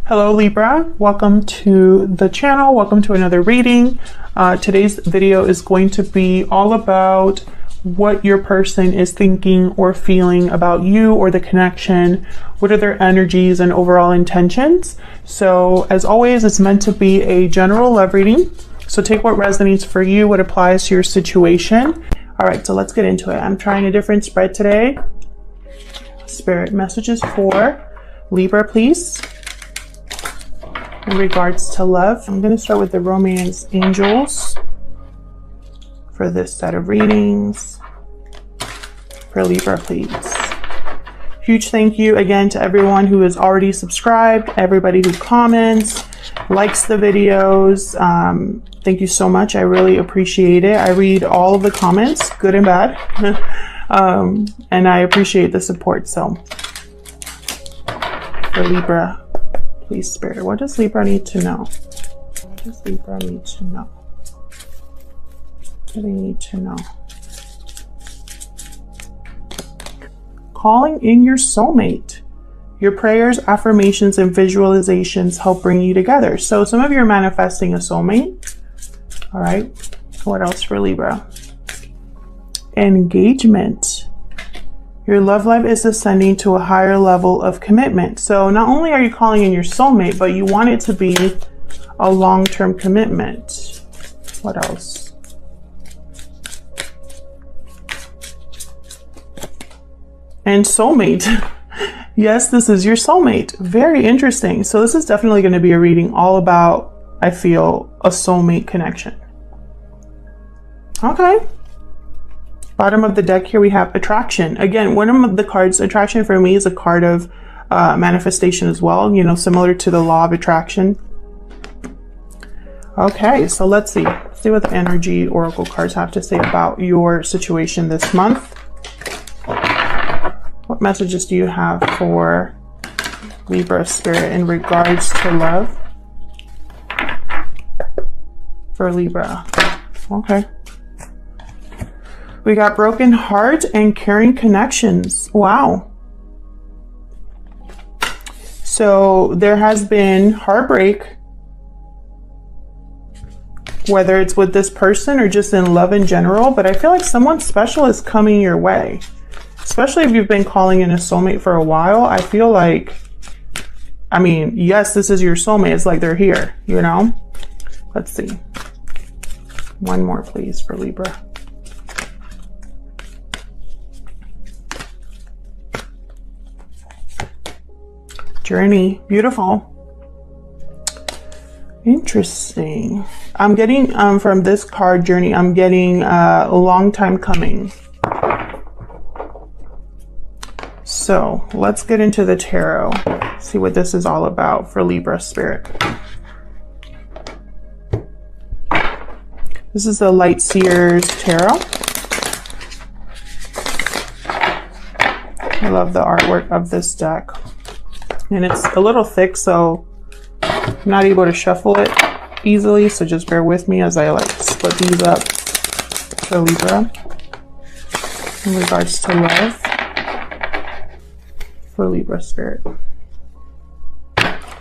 Hello Libra, welcome to the channel, welcome to another reading. Today's video is going to be all about what your person is thinking or feeling about you or the connection. What are their energies and overall intentions? So as always, it's meant to be a general love reading. So take what resonates for you, what applies to your situation. All right, so let's get into it. I'm trying a different spread today. Spirit messages for Libra, please. In regards to love, I'm going to start with the romance angels for this set of readings for Libra, please. Huge thank you again to everyone who is already subscribed, everybody who comments, likes the videos. Thank you so much. I really appreciate it. I read all of the comments, good and bad, and I appreciate the support. So for Libra, please, Spirit, what does Libra need to know? What does Libra need to know? What do they need to know? Calling in your soulmate. Your prayers, affirmations, and visualizations help bring you together. So some of you are manifesting a soulmate. All right. What else for Libra? Engagement. Your love life is ascending to a higher level of commitment. So not only are you calling in your soulmate, but you want it to be a long-term commitment. What else? And soulmate. Yes, this is your soulmate. Very interesting. So this is definitely going to be a reading all about, I feel, a soulmate connection. Okay. Bottom of the deck here we have attraction. Again, one of the cards, attraction for me is a card of manifestation as well, you know, similar to the law of attraction. Okay, so let's see what the energy oracle cards have to say about your situation this month. What messages do you have for Libra Spirit in regards to love for Libra? Okay. We got broken heart and caring connections. Wow. So there has been heartbreak, whether it's with this person or just in love in general, but I feel like someone special is coming your way. Especially if you've been calling in a soulmate for a while. I feel like, I mean, yes, this is your soulmate. It's like they're here, you know? Let's see. One more, please, for Libra. Journey. Beautiful. Interesting. I'm getting, from this card, Journey, I'm getting a long time coming. So let's get into the tarot, see what this is all about for Libra Spirit. This is the Light Seers Tarot. I love the artwork of this deck. And it's a little thick, so I'm not able to shuffle it easily. So just bear with me as I like split these up for Libra in regards to love. For Libra Spirit. What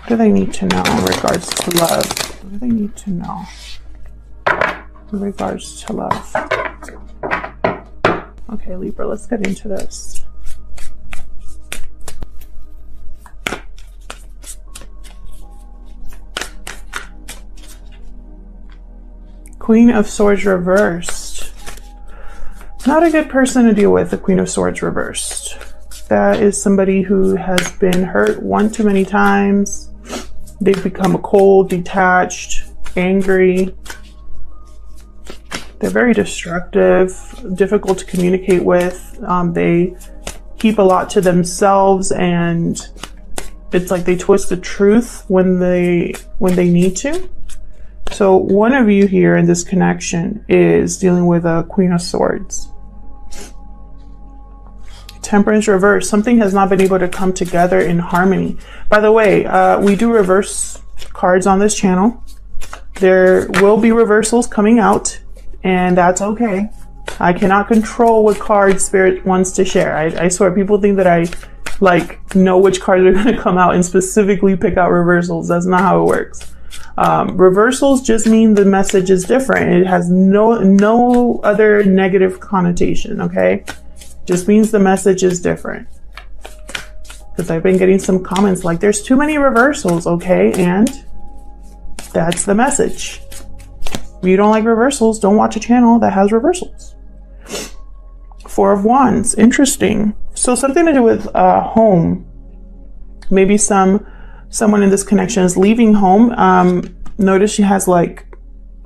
do they need to know in regards to love? What do they need to know in regards to love? Okay, Libra, let's get into this. Queen of Swords reversed. Not a good person to deal with, the Queen of Swords reversed. That is somebody who has been hurt one too many times. They've become cold, detached, angry. They're very destructive, difficult to communicate with. They keep a lot to themselves, and it's like they twist the truth when they need to. So one of you here in this connection is dealing with a Queen of Swords. Temperance reverse. Something has not been able to come together in harmony. By the way, we do reverse cards on this channel. There will be reversals coming out, and that's okay. I cannot control what card Spirit wants to share. I swear, people think that I like know which cards are going to come out and specifically pick out reversals. That's not how it works. Reversals just mean the message is different. It has no other negative connotation, okay? Just means the message is different. Because I've been getting some comments like, there's too many reversals, okay? And that's the message. If you don't like reversals, don't watch a channel that has reversals. Four of Wands, interesting. So something to do with home. Maybe someone in this connection is leaving home. Notice she has like,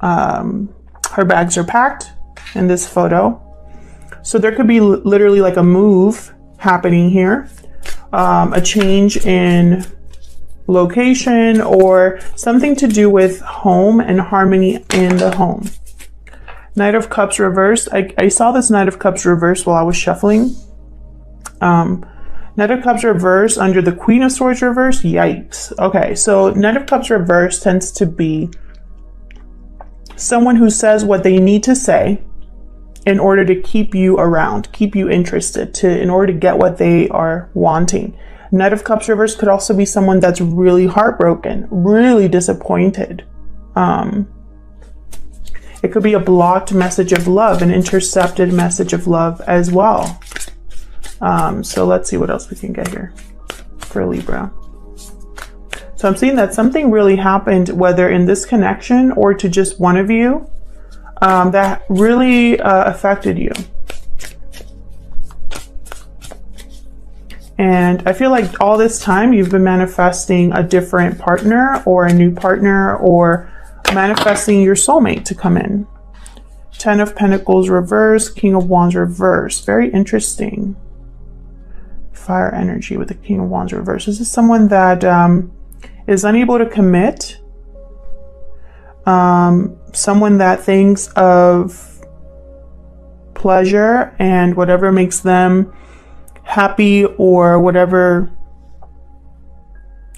her bags are packed in this photo. So there could be literally like a move happening here. A change in location or something to do with home and harmony in the home. Knight of Cups reversed. I saw this Knight of Cups reversed while I was shuffling. Knight of Cups reversed under the Queen of Swords reversed. Yikes. Okay, so Knight of Cups reversed tends to be someone who says what they need to say in order to keep you around, keep you interested, in order to get what they are wanting. Knight of Cups reversed could also be someone that's really heartbroken, really disappointed. It could be a blocked message of love, an intercepted message of love as well. So let's see what else we can get here for Libra. So I'm seeing that something really happened, whether in this connection or to just one of you, that really affected you. And I feel like all this time you've been manifesting a different partner or a new partner, or manifesting your soulmate to come in. 10 of Pentacles reverse, King of Wands reverse. Very interesting. Fire energy with the King of Wands reverse. This is someone that is unable to commit. Someone that thinks of pleasure and whatever makes them happy, or whatever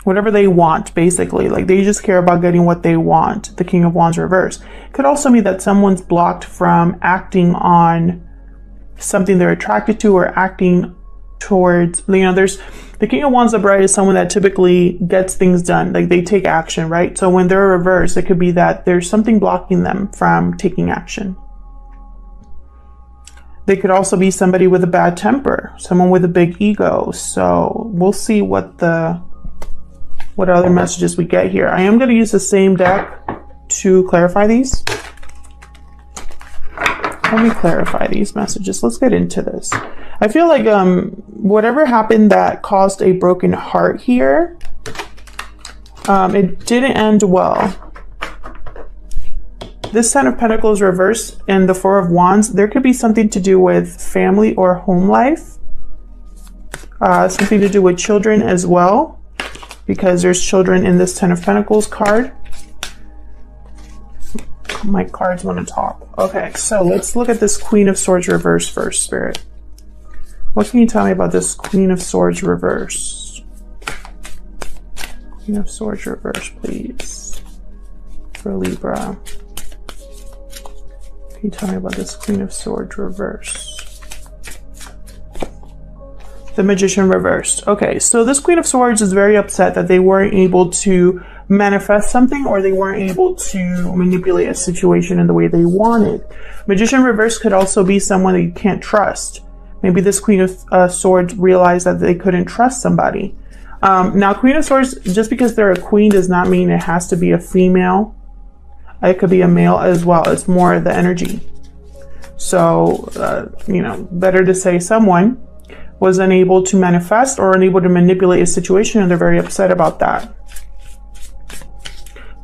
they want, basically. Like they just care about getting what they want. The King of Wands reverse. Could also mean that someone's blocked from acting on something they're attracted to, or acting towards, there's the King of Wands upright is someone that typically gets things done. Like they take action, right? So when they're reversed, it could be that there's something blocking them from taking action. They could also be somebody with a bad temper, someone with a big ego. So we'll see what other messages we get here. I am going to use the same deck to clarify these. Let me clarify these messages. Let's get into this. I feel like whatever happened that caused a broken heart here, it didn't end well. This 10 of Pentacles reversed and the 4 of Wands, there could be something to do with family or home life. Something to do with children as well, because there's children in this 10 of Pentacles card. My cards want to talk. Okay, so let's look at this Queen of Swords reverse first, Spirit. What can you tell me about this Queen of Swords reverse? Queen of Swords reverse, please. For Libra. Can you tell me about this Queen of Swords reverse? The Magician reversed. Okay, so this Queen of Swords is very upset that they weren't able to manifest something, or they weren't able to manipulate a situation in the way they wanted. Magician reverse could also be someone that you can't trust. Maybe this Queen of Swords realized that they couldn't trust somebody. Now, Queen of Swords, just because they're a queen does not mean it has to be a female. It could be a male as well. It's more the energy. So, better to say someone was unable to manifest or unable to manipulate a situation, and they're very upset about that.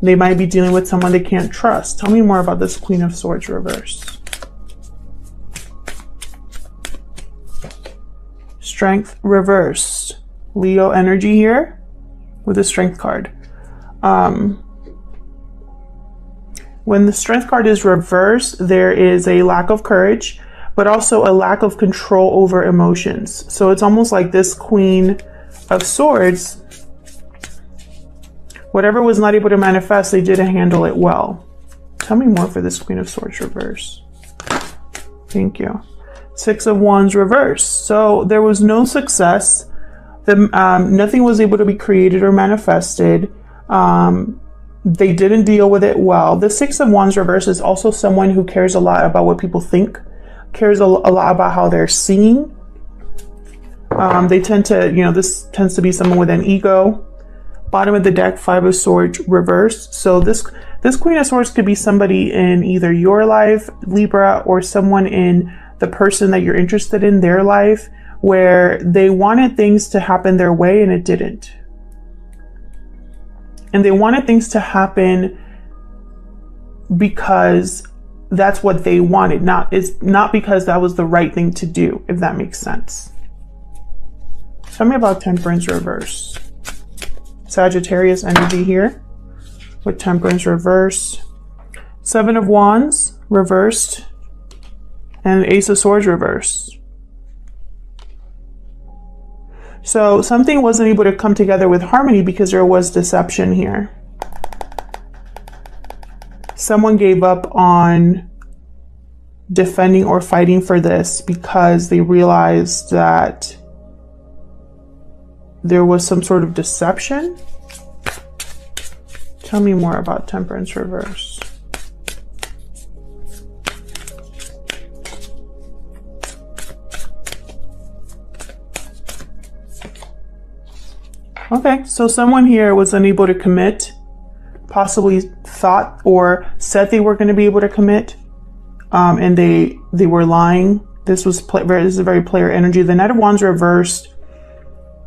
They might be dealing with someone they can't trust. Tell me more about this Queen of Swords reverse. Strength reversed. Leo energy here with the Strength card. When the Strength card is reversed, there is a lack of courage, but also a lack of control over emotions. So it's almost like this Queen of Swords, whatever was not able to manifest, they didn't handle it well. Tell me more for this Queen of Swords reverse. Thank you. 6 of Wands reverse. So there was no success. Nothing was able to be created or manifested. They didn't deal with it well. The Six of Wands reverse is also someone who cares a lot about what people think, cares a lot about how they're seen. They tend to, this tends to be someone with an ego. Bottom of the deck, Five of Swords reverse. So this Queen of Swords could be somebody in either your life, Libra, or someone in the person that you're interested in their life, where they wanted things to happen their way and it didn't. And they wanted things to happen because that's what they wanted. It's not because that was the right thing to do, if that makes sense. Tell me about Temperance reverse. Sagittarius energy here with Temperance reverse. Seven of Wands reversed. And Ace of Swords reversed. So something wasn't able to come together with harmony because there was deception here. Someone gave up on defending or fighting for this because they realized that there was some sort of deception. Tell me more about Temperance reverse. Okay, so someone here was unable to commit, possibly thought or said they were going to be able to commit, and they were lying. This is a very player energy. The Knight of Wands reversed.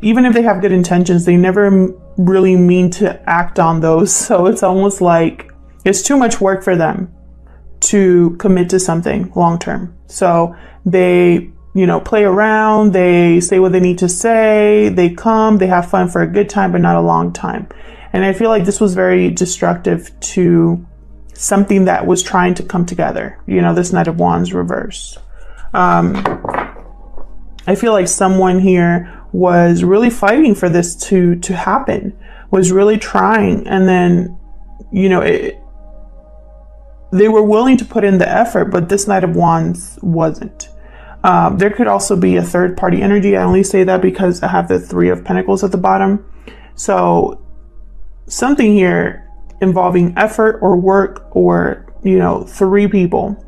Even if they have good intentions, they never really mean to act on those. So it's almost like it's too much work for them to commit to something long term. So they play around, they say what they need to say, they have fun for a good time, but not a long time. And I feel like this was very destructive to something that was trying to come together. This Knight of Wands reverse. I feel like someone here was really fighting for this to happen, was really trying. And then, they were willing to put in the effort, but this Knight of Wands wasn't. There could also be a third party energy. I only say that because I have the Three of Pentacles at the bottom. So something here involving effort or work or, three people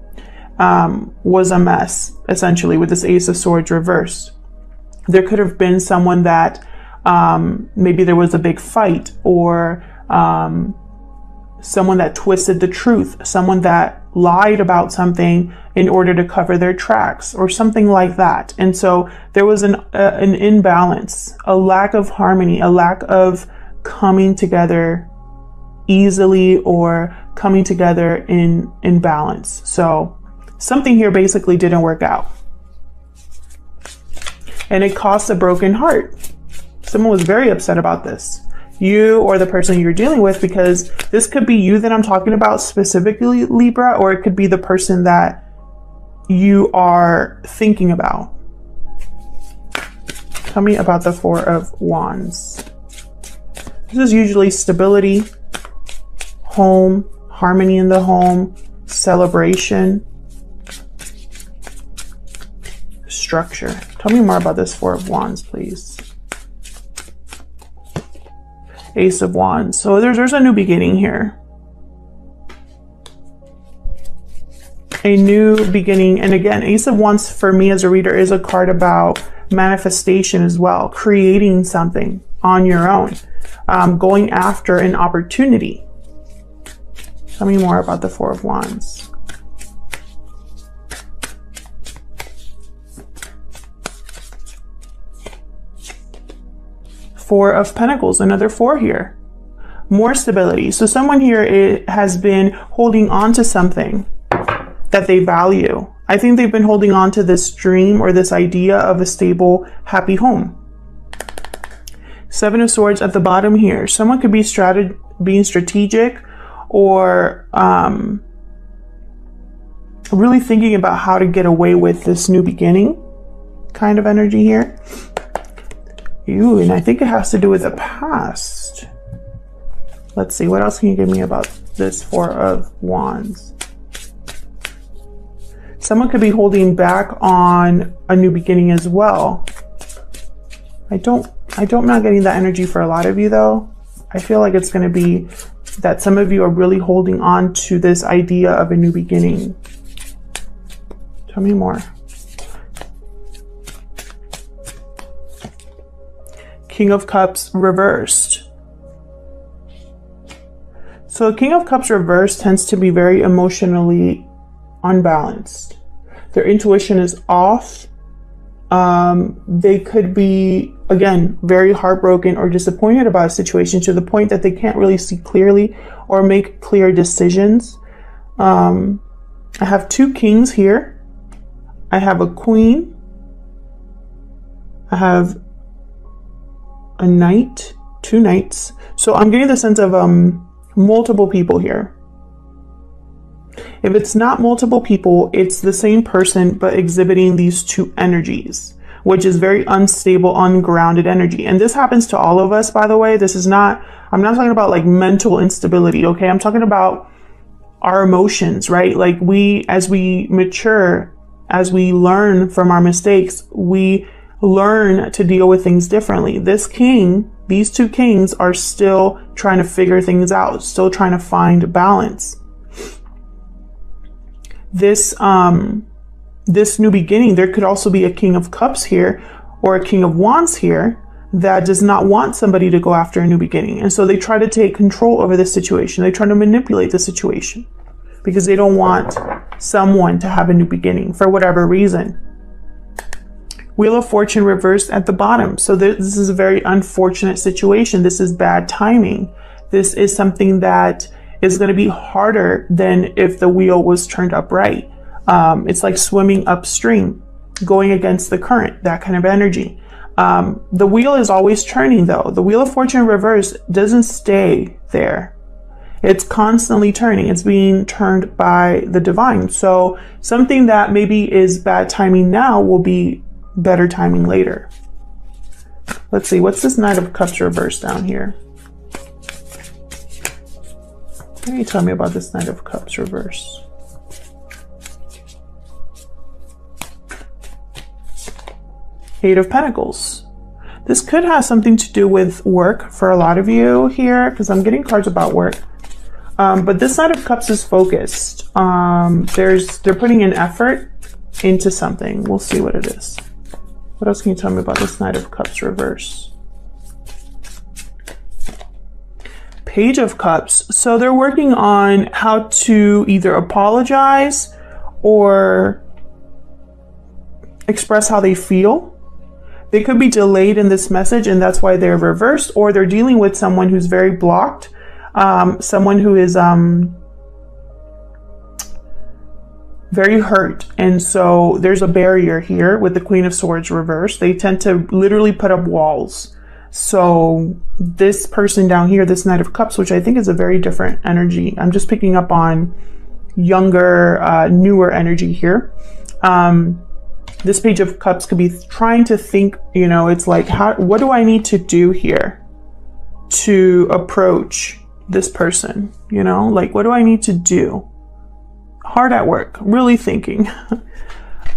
was a mess, essentially, with this Ace of Swords reverse. There could have been someone that maybe there was a big fight, or someone that twisted the truth, someone that lied about something in order to cover their tracks, or something like that. And so there was an imbalance, a lack of harmony, a lack of coming together easily or coming together in balance. So something here basically didn't work out. And it caused a broken heart. Someone was very upset about this. You or the person you're dealing with, because this could be you that I'm talking about specifically, Libra, or it could be the person that you are thinking about. Tell me about the Four of Wands. This is usually stability, home, harmony in the home, celebration, structure. Tell me more about this Four of Wands, please. Ace of Wands. So there's a new beginning here. A new beginning. And again, Ace of Wands for me as a reader is a card about manifestation as well. Creating something on your own. Going after an opportunity. Tell me more about the Four of Wands. Four of Pentacles, another four here. More stability. So someone here has been holding on to something that they value. I think they've been holding on to this dream or this idea of a stable, happy home. Seven of Swords at the bottom here. Someone could be being strategic or really thinking about how to get away with this new beginning kind of energy here. Ooh, and I think it has to do with the past. Let's see, what else can you give me about this Four of Wands? Someone could be holding back on a new beginning as well. I'm not getting that energy for a lot of you though. I feel like it's going to be that some of you are really holding on to this idea of a new beginning. Tell me more. King of Cups reversed. So King of Cups reversed tends to be very emotionally unbalanced. Their intuition is off. They could be, again, very heartbroken or disappointed about a situation to the point that they can't really see clearly or make clear decisions. I have two kings here. I have a queen. I have a knight, two knights. So I'm getting the sense of multiple people here. If it's not multiple people, it's the same person, but exhibiting these two energies, which is very unstable, ungrounded energy. And this happens to all of us, by the way. This is not, I'm not talking about like mental instability, okay? I'm talking about our emotions, right? Like as we mature, as we learn from our mistakes, we learn to deal with things differently. This king, these two kings are still trying to figure things out, still trying to find balance. This new beginning, there could also be a King of Cups here or a King of Wands here that does not want somebody to go after a new beginning. And so they try to take control over the situation. They try to manipulate the situation because they don't want someone to have a new beginning for whatever reason. Wheel of Fortune reversed at the bottom. So this is a very unfortunate situation. This is bad timing. This is something that is going to be harder than if the wheel was turned upright. It's like swimming upstream, going against the current, that kind of energy. The wheel is always turning though. The Wheel of Fortune reverse doesn't stay there. It's constantly turning. It's being turned by the divine. So something that maybe is bad timing now will be better timing later. Let's see, what's this Knight of Cups reverse down here? What can you tell me about this Knight of Cups reverse? Eight of Pentacles. This could have something to do with work for a lot of you here, because I'm getting cards about work. But this Knight of Cups is focused. They're putting an effort into something. We'll see what it is. What else can you tell me about this Knight of Cups reverse? Page of Cups. So they're working on how to either apologize or express how they feel. They could be delayed in this message and that's why they're reversed, or they're dealing with someone who's very blocked, someone who is very hurt. And so there's a barrier here with the Queen of Swords reversed. They tend to literally put up walls. So this person down here, this Knight of Cups, which I think is a very different energy. I'm just picking up on younger, newer energy here. This Page of Cups could be trying to think, you know, it's like, what do I need to do here to approach this person? You know, like, what do I need to do? Hard at work, really thinking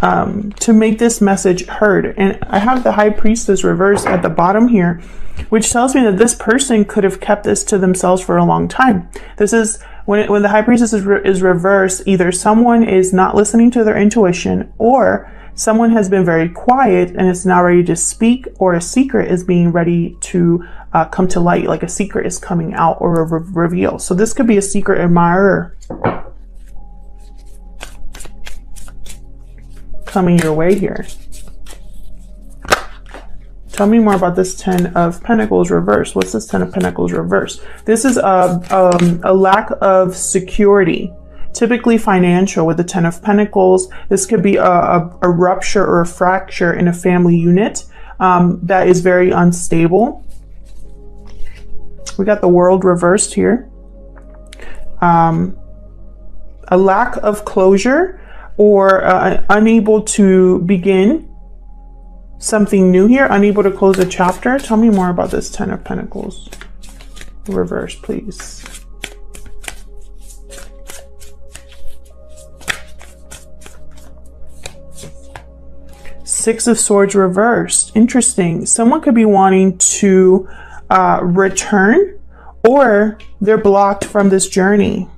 to make this message heard. And I have the High Priestess reverse at the bottom here, which tells me that this person could have kept this to themselves for a long time. This is when the High Priestess is reversed, either someone is not listening to their intuition, or someone has been very quiet and is now ready to speak, or a secret is being ready to come to light, like a secret is coming out or a reveal. So this could be a secret admirer coming your way here. Tell me more about this Ten of Pentacles reverse. What's this Ten of Pentacles reverse? This is a lack of security, typically financial with the Ten of Pentacles. This could be a rupture or a fracture in a family unit that is very unstable. We got the World reversed here. A lack of closure, or unable to begin something new here, unable to close a chapter. Tell me more about this Ten of Pentacles reverse, please. Six of Swords reversed. Interesting. Someone could be wanting to return, or they're blocked from this journey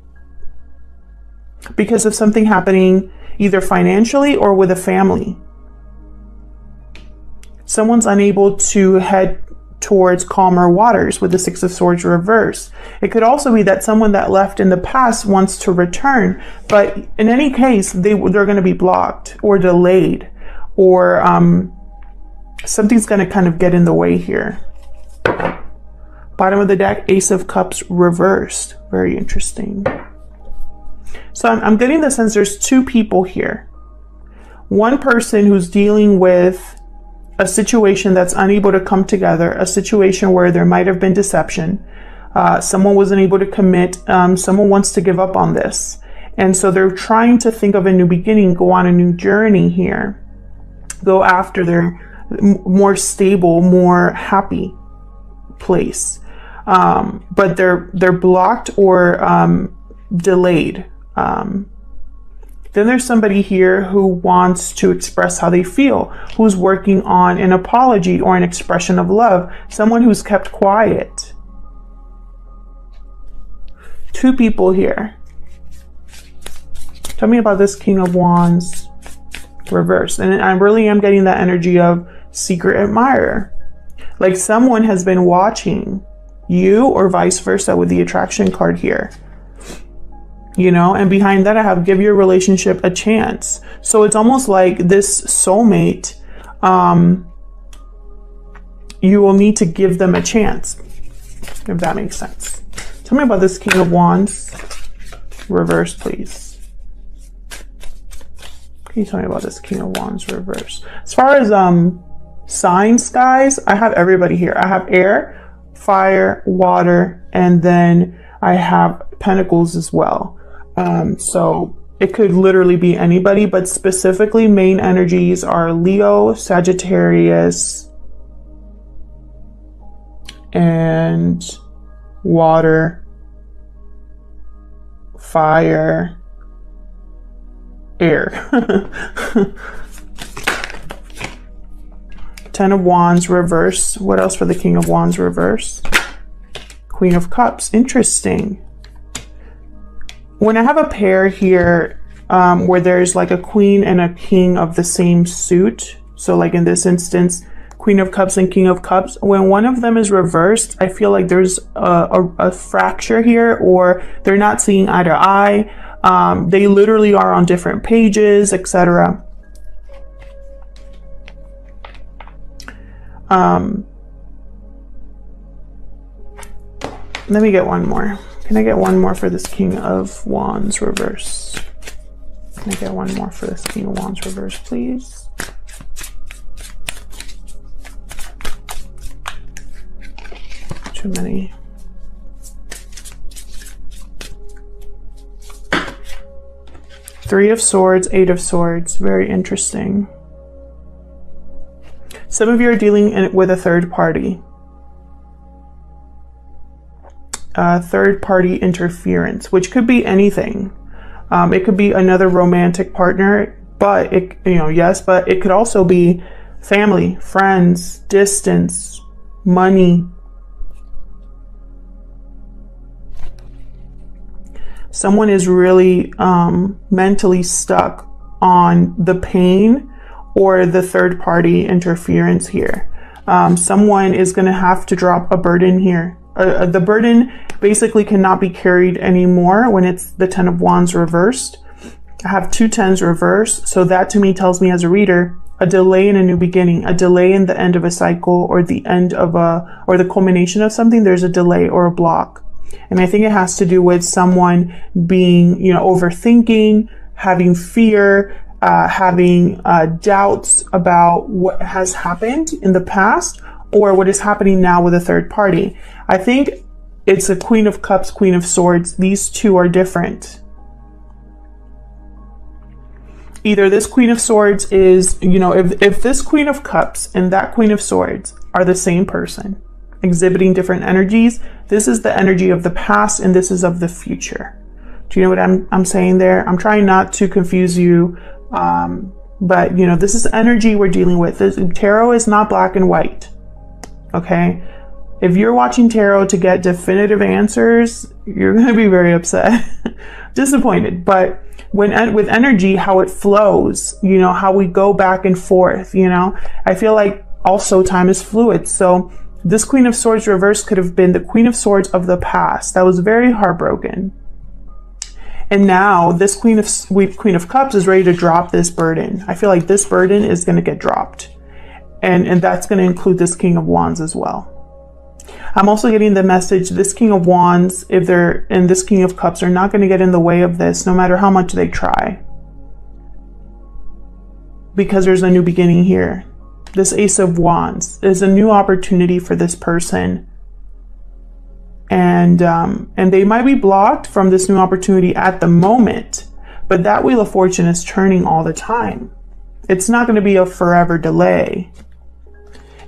because of something happening either financially or with a family. Someone's unable to head towards calmer waters with the Six of Swords reverse. It could also be that someone that left in the past wants to return, but in any case, they're going to be blocked or delayed, or something's going to kind of get in the way here. Bottom of the deck, Ace of Cups reversed. Very interesting. So I'm getting the sense there's two people here. One person who's dealing with a situation that's unable to come together, a situation where there might have been deception. Someone wasn't able to commit. Someone wants to give up on this. And so they're trying to think of a new beginning, go on a new journey here, go after their more stable, more happy place. But they're blocked or delayed. Then there's somebody here who wants to express how they feel, who's working on an apology or an expression of love, someone who's kept quiet. Two people here. Tell me about this King of Wands reversed. And I really am getting that energy of secret admirer. Like someone has been watching you, or vice versa with the attraction card here. You know, and behind that I have give your relationship a chance. So it's almost like this soulmate, you will need to give them a chance, if that makes sense. Tell me about this King of Wands reverse, please. Can you tell me about this King of Wands reverse? As far as signs, guys, I have everybody here. I have air, fire, water, and then I have Pentacles as well. So it could literally be anybody, but specifically main energies are Leo, Sagittarius, and water, fire, air. Ten of Wands reverse. What else for the King of Wands reverse? Queen of Cups. Interesting. When I have a pair here where there's like a queen and a king of the same suit, so like in this instance, Queen of Cups and King of Cups, when one of them is reversed, I feel like there's a fracture here, or they're not seeing eye to eye. They literally are on different pages, etc. Let me get one more. Can I get one more for this King of Wands reverse? Can I get one more for this King of Wands reverse, please? Too many. Three of Swords, Eight of Swords. Very interesting. Some of you are dealing with a third party. Third party interference, which could be anything. It could be another romantic partner, but yes, but it could also be family, friends, distance, money. Someone is really mentally stuck on the pain or the third party interference here. Someone is going to have to drop a burden here. The burden basically cannot be carried anymore when it's the Ten of Wands reversed. I have two tens reversed, so that to me tells me as a reader, a delay in a new beginning, a delay in the end of a cycle, or the end of or the culmination of something. There's a delay or a block. And I think it has to do with someone being, overthinking, having fear, having doubts about what has happened in the past, or what is happening now with a third party. I think it's a Queen of Cups, Queen of Swords. These two are different. Either this Queen of Swords is, if this Queen of Cups and that Queen of Swords are the same person, exhibiting different energies, this is the energy of the past and this is of the future. Do you know what I'm saying there? I'm trying not to confuse you But, you know, this is energy we're dealing with. Tarot is not black and white. Okay? If you're watching tarot to get definitive answers, you're going to be very upset, disappointed. But with energy, how it flows, you know, how we go back and forth, you know, I feel like also time is fluid. So this Queen of Swords reverse could have been the Queen of Swords of the past that was very heartbroken. And now this Queen of Cups is ready to drop this burden. I feel like this burden is going to get dropped. And that's going to include this King of Wands as well. I'm also getting the message, this King of Wands, if they're in this King of Cups, are not going to get in the way of this, no matter how much they try. Because there's a new beginning here. This Ace of Wands is a new opportunity for this person. And they might be blocked from this new opportunity at the moment, but that Wheel of Fortune is turning all the time. It's not going to be a forever delay.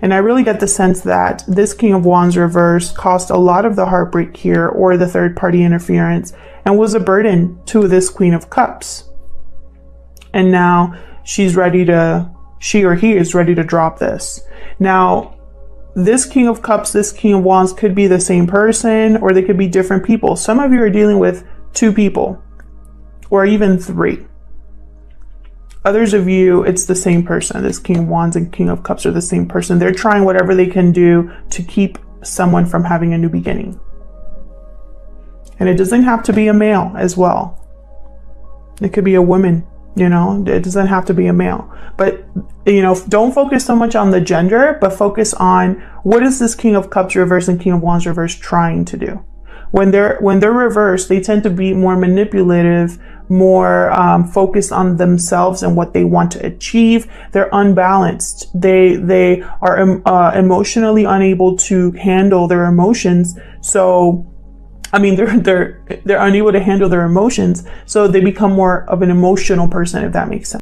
And I really get the sense that this King of Wands reverse caused a lot of the heartbreak here, or the third party interference, and was a burden to this Queen of Cups. And now she or he is ready to drop this. Now, this King of Cups, this King of Wands could be the same person, or they could be different people. Some of you are dealing with 2 people, or even 3. Others of you, it's the same person. This King of Wands and King of Cups are the same person. They're trying whatever they can do to keep someone from having a new beginning. And it doesn't have to be a male as well. It could be a woman, you know, it doesn't have to be a male. But, you know, don't focus so much on the gender, but focus on what is this King of Cups reverse and King of Wands reverse trying to do. When they're reversed, they tend to be more manipulative, more focused on themselves and what they want to achieve. They're unbalanced. They are emotionally unable to handle their emotions. So, I mean, they're unable to handle their emotions. So they become more of an emotional person, if that makes sense.